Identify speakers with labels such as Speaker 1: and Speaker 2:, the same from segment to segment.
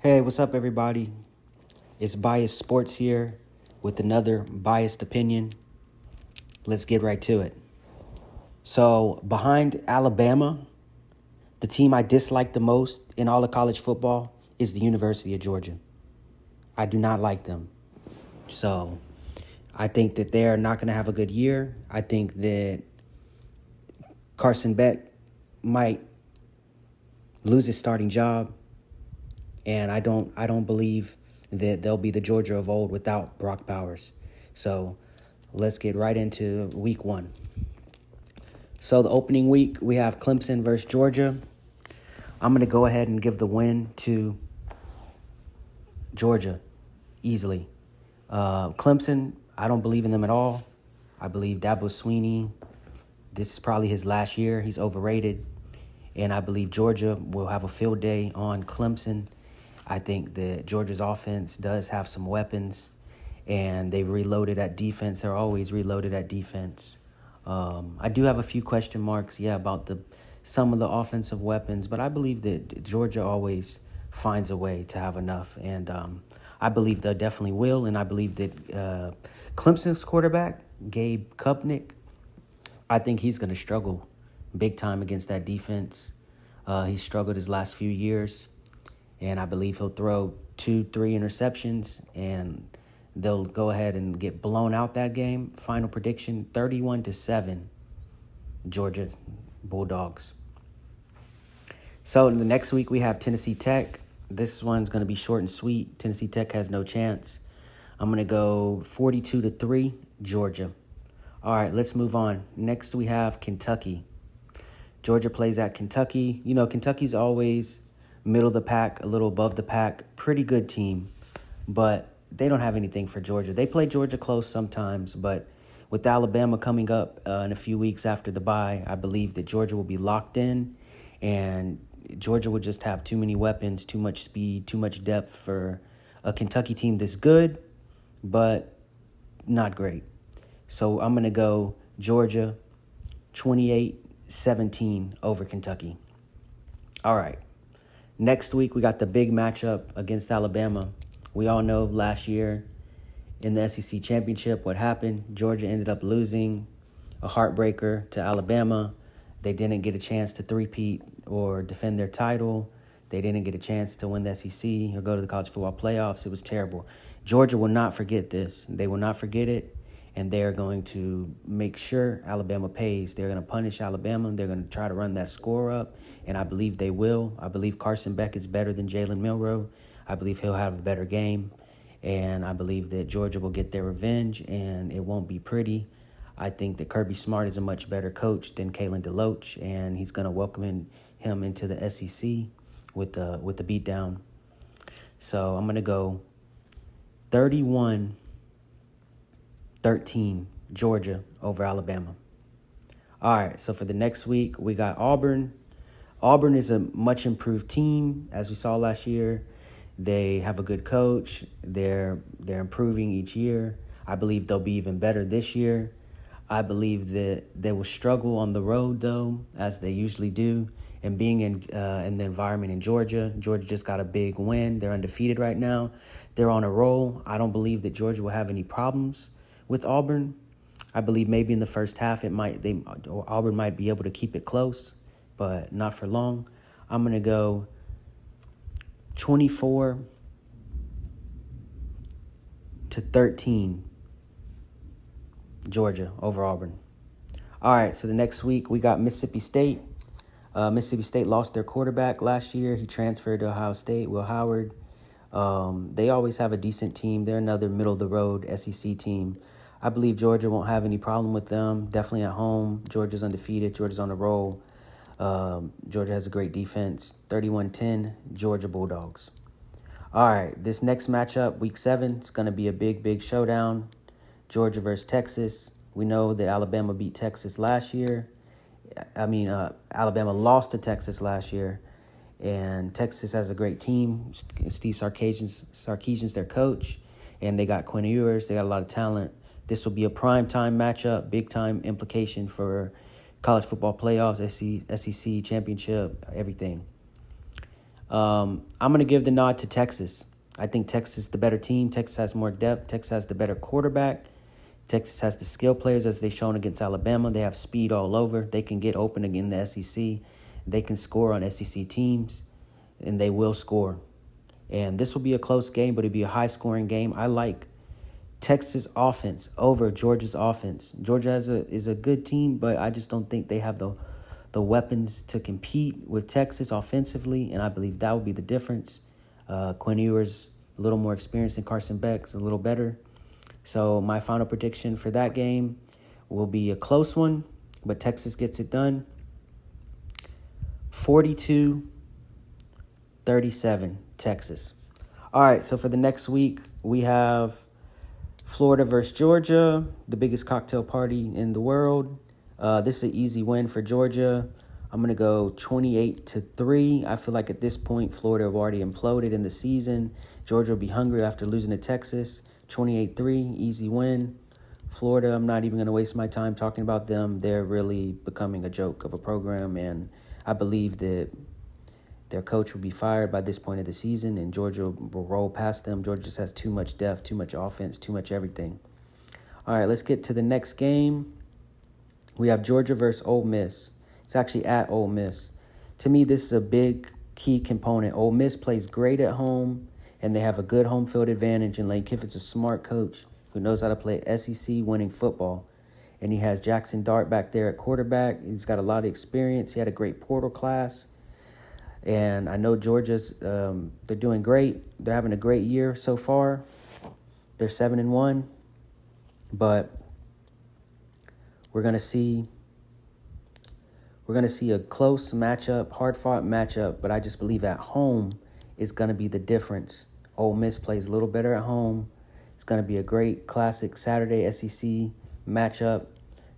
Speaker 1: Hey, what's up, everybody? It's Biased Sports here with another biased opinion. Let's get right to it. So, behind Alabama, the team I dislike the most in all of college football is the University of Georgia. I do not like them. So, I think that they're not going to have a good year. I think that Carson Beck might lose his starting job, and I don't believe that they'll be the Georgia of old without Brock Bowers. So let's get right into week 1. So the opening week, we have Clemson versus Georgia. I'm going to go ahead and give the win to Georgia easily. Clemson, I don't believe in them at all. I believe Dabo Swinney, this is probably his last year. He's overrated. And I believe Georgia will have a field day on Clemson. I think that Georgia's offense does have some weapons, and they've reloaded at defense. They're always reloaded at defense. I do have a few question marks, about some of the offensive weapons, but I believe that Georgia always finds a way to have enough, and I believe they definitely will, and I believe that Clemson's quarterback, Gabe Kupnik, I think he's going to struggle big time against that defense. He's struggled his last few years, and I believe he'll throw 2-3 interceptions, and they'll go ahead and get blown out that game. Final prediction, 31-7, Georgia Bulldogs. So in the next week, we have Tennessee Tech. This one's going to be short and sweet. Tennessee Tech has no chance. I'm going to go 42-3, Georgia. All right, let's move on. Next, we have Kentucky. Georgia plays at Kentucky. You know, Kentucky's always middle of the pack, a little above the pack. Pretty good team, but they don't have anything for Georgia. They play Georgia close sometimes, but with Alabama coming up in a few weeks after the bye, I believe that Georgia will be locked in, and Georgia will just have too many weapons, too much speed, too much depth for a Kentucky team that's good, but not great. So I'm going to go Georgia 28-17 over Kentucky. All right. Next week, we got the big matchup against Alabama. We all know last year in the SEC championship what happened. Georgia ended up losing a heartbreaker to Alabama. They didn't get a chance to three-peat or defend their title. They didn't get a chance to win the SEC or go to the college football playoffs. It was terrible. Georgia will not forget this. They will not forget it, and they're going to make sure Alabama pays. They're going to punish Alabama. They're going to try to run that score up, and I believe they will. I believe Carson Beck is better than Jalen Milroe. I believe he'll have a better game, and I believe that Georgia will get their revenge, and it won't be pretty. I think that Kirby Smart is a much better coach than Kalen DeLoach, and he's going to welcome him into the SEC with the beatdown. So I'm going to go 31-13 Georgia over Alabama. All right, so for the next week, we got Auburn. Auburn is a much improved team, as we saw last year. They have a good coach. They're improving each year. I believe they'll be even better this year. I believe that they will struggle on the road, though, as they usually do. And being in the environment in Georgia just got a big win. They're undefeated right now. They're on a roll. I don't believe that Georgia will have any problems with Auburn. I believe maybe in the first half Auburn might be able to keep it close, but not for long. I'm going to go 24-13 Georgia over Auburn. All right, so the next week we got Mississippi State. Mississippi State lost their quarterback last year. He transferred to Ohio State, Will Howard. They always have a decent team. They're another middle-of-the-road SEC team. I believe Georgia won't have any problem with them. Definitely at home. Georgia's undefeated. Georgia's on the roll. Georgia has a great defense. 31-10, Georgia Bulldogs. All right, this next matchup, Week 7, it's going to be a big, big showdown. Georgia versus Texas. We know that Alabama beat Texas last year. Alabama lost to Texas last year, and Texas has a great team. Steve Sarkisian's their coach, and they got Quinn Ewers. They got a lot of talent. This will be a prime-time matchup, big-time implication for college football playoffs, SEC championship, everything. I'm going to give the nod to Texas. I think Texas is the better team. Texas has more depth. Texas has the better quarterback. Texas has the skill players, as they've shown against Alabama. They have speed all over. They can get open in the SEC. They can score on SEC teams, and they will score. And this will be a close game, but it'll be a high-scoring game. I like Texas offense over Georgia's offense. Georgia is a good team, but I just don't think they have the weapons to compete with Texas offensively, and I believe that will be the difference. Quinn Ewers a little more experienced than Carson Beck's, a little better. So my final prediction for that game will be a close one, but Texas gets it done. 42-37, Texas. All right, so for the next week, we have Florida versus Georgia, the biggest cocktail party in the world. This is an easy win for Georgia. I'm going to go 28-3. I feel like at this point, Florida have already imploded in the season. Georgia will be hungry after losing to Texas. 28-3, easy win. Florida, I'm not even going to waste my time talking about them. They're really becoming a joke of a program, and I believe that their coach will be fired by this point of the season, and Georgia will roll past them. Georgia just has too much depth, too much offense, too much everything. All right, let's get to the next game. We have Georgia versus Ole Miss. It's actually at Ole Miss. To me, this is a big key component. Ole Miss plays great at home, and they have a good home field advantage, and Lane Kiffin's a smart coach who knows how to play SEC winning football. And he has Jackson Dart back there at quarterback. He's got a lot of experience. He had a great portal class. And I know Georgia's they're doing great. They're having a great year so far. They're 7-1. But we're gonna see a close matchup, hard-fought matchup, but I just believe at home is gonna be the difference. Ole Miss plays a little better at home. It's gonna be a great classic Saturday SEC matchup.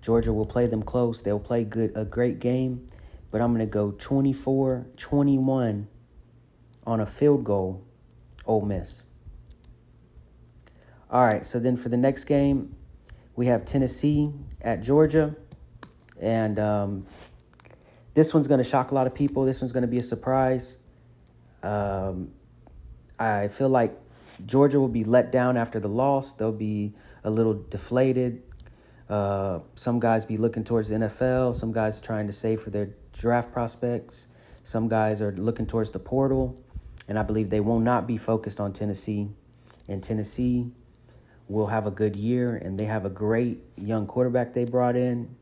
Speaker 1: Georgia will play them close. They'll play a great game, but I'm gonna go 24-21 on a field goal, Ole Miss. All right, so then for the next game, we have Tennessee at Georgia, and this one's going to shock a lot of people. This one's going to be a surprise. I feel like Georgia will be let down after the loss. They'll be a little deflated. Some guys be looking towards the NFL. Some guys trying to save for their draft prospects. Some guys are looking towards the portal. And I believe they will not be focused on Tennessee. And Tennessee will have a good year, and they have a great young quarterback they brought in.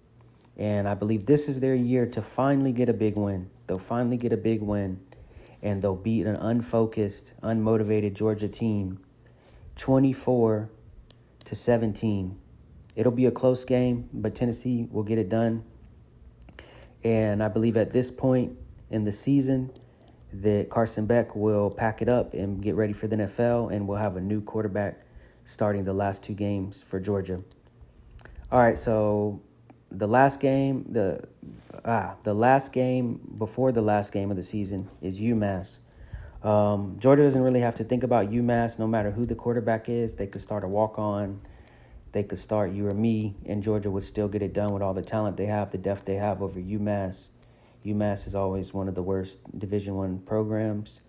Speaker 1: And I believe this is their year to finally get a big win. They'll finally get a big win, and they'll beat an unfocused, unmotivated Georgia team 24-17. It'll be a close game, but Tennessee will get it done. And I believe at this point in the season that Carson Beck will pack it up and get ready for the NFL, and we'll have a new quarterback starting the last two games for Georgia. All right, so the last game, the last game before the last game of the season is UMass. Georgia doesn't really have to think about UMass. No matter who the quarterback is, they could start a walk-on. They could start you or me, and Georgia would still get it done with all the talent they have, the depth they have over UMass. UMass is always one of the worst Division I programs.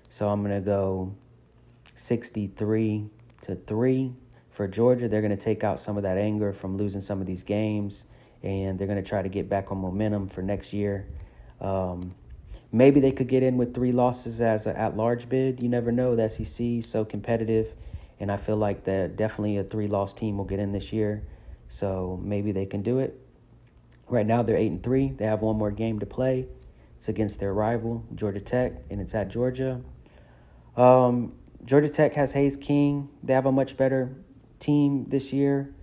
Speaker 1: So I'm going to go 63-3 for Georgia. They're going to take out some of that anger from losing some of these games, and they're going to try to get back on momentum for next year. Maybe they could get in with 3 losses as an at-large bid. You never know. The SEC is so competitive, and I feel like that definitely a 3-loss team will get in this year. So maybe they can do it. Right now they're 8-3. They have one more game to play. It's against their rival, Georgia Tech, and it's at Georgia. Georgia Tech has Hayes King. They have a much better team this year,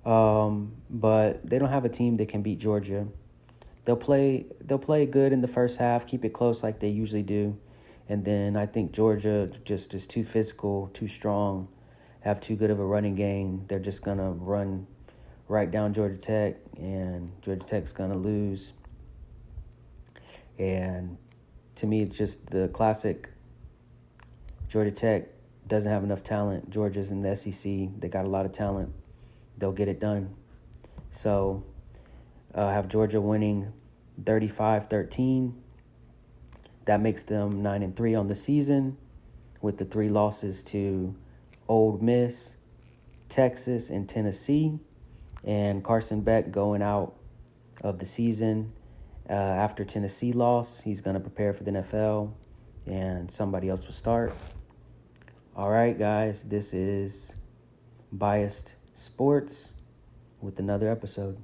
Speaker 1: but they don't have a team that can beat Georgia. They'll play good in the first half, keep it close like they usually do, and then I think Georgia just is too physical, too strong, have too good of a running game. They're just going to run right down Georgia Tech, and Georgia Tech's going to lose. And to me, it's just the classic Georgia Tech doesn't have enough talent. Georgia's in the SEC. They got a lot of talent. They'll get it done. So I have Georgia winning 35-13. That makes them 9-3 on the season, with the 3 losses to Ole Miss, Texas, and Tennessee. And Carson Beck going out of the season after Tennessee loss. He's going to prepare for the NFL, and somebody else will start. All right, guys, this is Biased Sports with another episode.